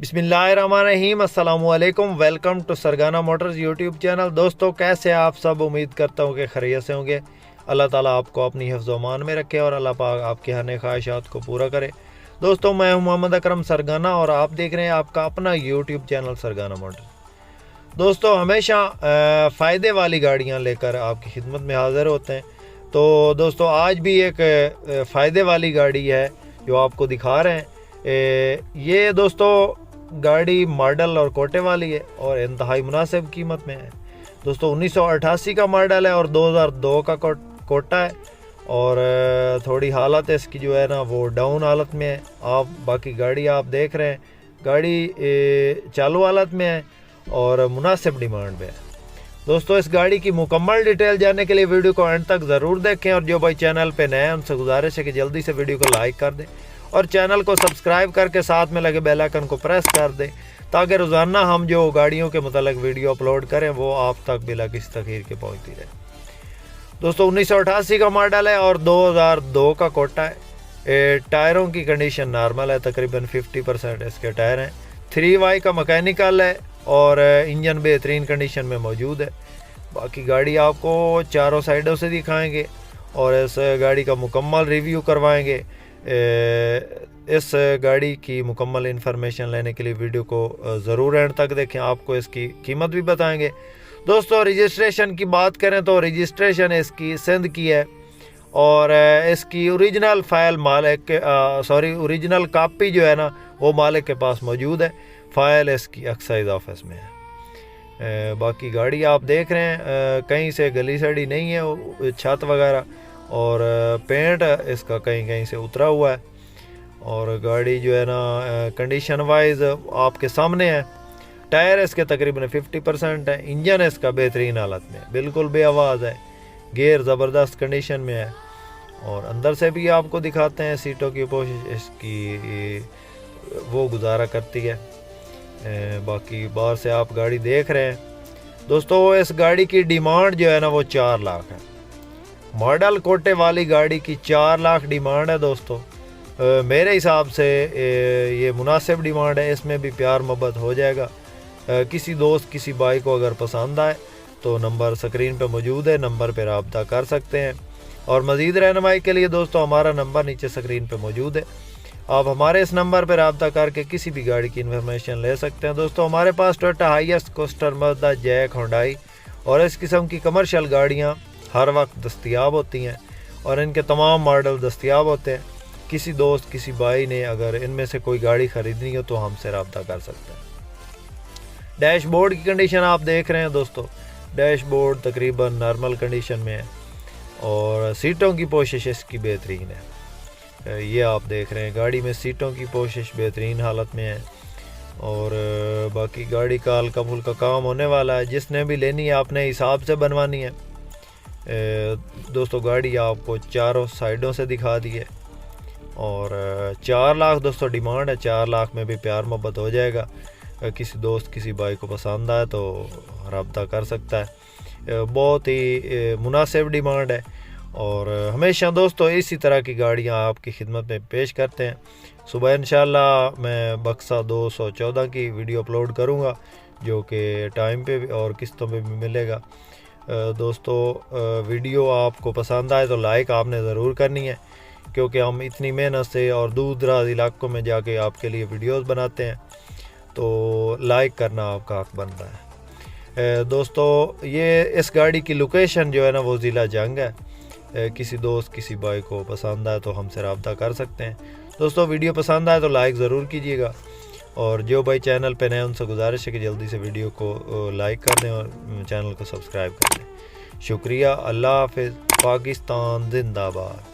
बिस्मिल्लाहिर्रहमानिर्रहीम, अस्सलाम वालेकुम। Welcome to Sargana motors YouTube channel. दोस्तों, कैसे आप सब? उम्मीद करता हूँ कि खैरियत से होंगे। अल्लाह ताला आपको अपनी हिफ्ज़ व अमान में रखे और अल्लाह पाक आपकी हर ख्वाहिशात को पूरा करे। दोस्तों, मैं हूँ मोहम्मद अकरम सरगाना और आप देख रहे हैं आपका अपना यूट्यूब चैनल सरगाना मोटर्स। दोस्तों, हमेशा फ़ायदे वाली गाड़ियाँ लेकर आपकी खिदमत में हाज़िर होते हैं। तो दोस्तों, आज भी एक फ़ायदे वाली गाड़ी है जो आपको दिखा रहे हैं। ये दोस्तों गाड़ी मॉडल और कोटे वाली है और इंतहाई मुनासिब कीमत में है। दोस्तों, 1988 का मॉडल है और 2002 का कोटा है और थोड़ी हालत है इसकी जो है ना वो डाउन हालत में है। आप बाकी गाड़ी आप देख रहे हैं, गाड़ी चालू हालत में है और मुनासिब डिमांड में है। दोस्तों, इस गाड़ी की मुकम्मल डिटेल जानने के लिए वीडियो को एंड तक ज़रूर देखें और जो भाई चैनल पे नए हैं उनसे गुजारिश है कि जल्दी से वीडियो को लाइक कर दें और चैनल को सब्सक्राइब करके साथ में लगे बेल आइकन को प्रेस कर दें ताकि रोज़ाना हम जो गाड़ियों के मुतालिक वीडियो अपलोड करें वो आप तक बिला किसी तखीर के पहुंचती रहे। दोस्तों, 1988 का मॉडल है और 2002 का कोटा है। टायरों की कंडीशन नॉर्मल है, तकरीबन 50% इसके टायर हैं। 3Y का मैकेनिकल है और इंजन बेहतरीन कंडीशन में मौजूद है। बाकी गाड़ी आपको चारों साइडों से दिखाएंगे और इस गाड़ी का मुकम्मल रिव्यू करवाएंगे। इस गाड़ी की मुकम्मल इन्फॉर्मेशन लेने के लिए वीडियो को ज़रूर एंड तक देखें, आपको इसकी कीमत भी बताएंगे। दोस्तों, रजिस्ट्रेशन की बात करें तो रजिस्ट्रेशन इसकी सिंध की है और इसकी ओरिजिनल फाइल ओरिजिनल कॉपी जो है ना वो मालिक के पास मौजूद है। फाइल इसकी एक्साइज ऑफिस में है। बाकी गाड़ी आप देख रहे हैं कहीं से गली सड़ी नहीं है, छत वगैरह और पेंट इसका कहीं कहीं से उतरा हुआ है और गाड़ी जो है ना कंडीशन वाइज आपके सामने है। टायर इसके तकरीबन 50% है। इंजन इसका बेहतरीन हालत में, बिल्कुल बेआवाज़ है। गियर ज़बरदस्त कंडीशन में है और अंदर से भी आपको दिखाते हैं। सीटों की पोशीश इसकी वो गुजारा करती है। बाकी बाहर से आप गाड़ी देख रहे हैं। दोस्तों, इस गाड़ी की डिमांड जो है ना वो 4 लाख है। मॉडल कोटे वाली गाड़ी की 4 लाख डिमांड है। दोस्तों, मेरे हिसाब से ये मुनासिब डिमांड है, इसमें भी प्यार मोहब्बत हो जाएगा। किसी दोस्त किसी भाई को अगर पसंद आए तो नंबर स्क्रीन पे मौजूद है, नंबर पर रब्ता कर सकते हैं और मज़ीद रहनुमाई के लिए दोस्तों हमारा नंबर नीचे स्क्रीन पे मौजूद है। आप हमारे इस नंबर पर रब्ता करके किसी भी गाड़ी की इन्फॉर्मेशन ले सकते हैं। दोस्तों, हमारे पास Toyota Hiace Coaster, Mazda, JAC, Hyundai और इस किस्म की कमर्शियल गाड़ियाँ हर वक्त दस्तयाब होती हैं और इनके तमाम मॉडल दस्तयाब होते हैं। किसी दोस्त किसी भाई ने अगर इनमें से कोई गाड़ी ख़रीदनी हो तो हमसे रब्ता कर सकते हैं। डैशबोर्ड की कंडीशन आप देख रहे हैं। दोस्तों, डैशबोर्ड तकरीबन नॉर्मल कंडीशन में है और सीटों की पोशीश इसकी बेहतरीन है। ये आप देख रहे हैं, गाड़ी में सीटों की पोशीश बेहतरीन हालत में है और बाकी गाड़ी का हल्का फुल्का काम होने वाला है। जिसने भी लेनी है अपने हिसाब से बनवानी है। दोस्तों, गाड़ी आपको चारों साइडों से दिखा दी है और 4 लाख दोस्तों डिमांड है। 4 लाख में भी प्यार मोहब्बत हो जाएगा। किसी दोस्त किसी भाई को पसंद आए तो रब्ता कर सकता है। बहुत ही मुनासिब डिमांड है और हमेशा दोस्तों इसी तरह की गाड़ियां आपकी खिदमत में पेश करते हैं। सुबह इंशाल्लाह मैं बक्सा 214 की वीडियो अपलोड करूंगा जो कि टाइम पे और किस्तों पे भी मिलेगा। दोस्तों, वीडियो आपको पसंद आए तो लाइक आपने ज़रूर करनी है क्योंकि हम इतनी मेहनत से और दूर दराज इलाकों में जाके आपके लिए वीडियोस बनाते हैं, तो लाइक करना आपका हक बन रहा है। दोस्तों, ये इस गाड़ी की लोकेशन जो है ना वो ज़िला जंग है। किसी दोस्त किसी भाई को पसंद आए तो हमसे रब्ता कर सकते हैं। दोस्तों, वीडियो पसंद आए तो लाइक ज़रूर कीजिएगा और जो भाई चैनल पे नए उनसे गुजारिश है कि जल्दी से वीडियो को लाइक कर दें और चैनल को सब्सक्राइब कर दें। शुक्रिया। अल्लाह हाफ़िज़। पाकिस्तान जिंदाबाद।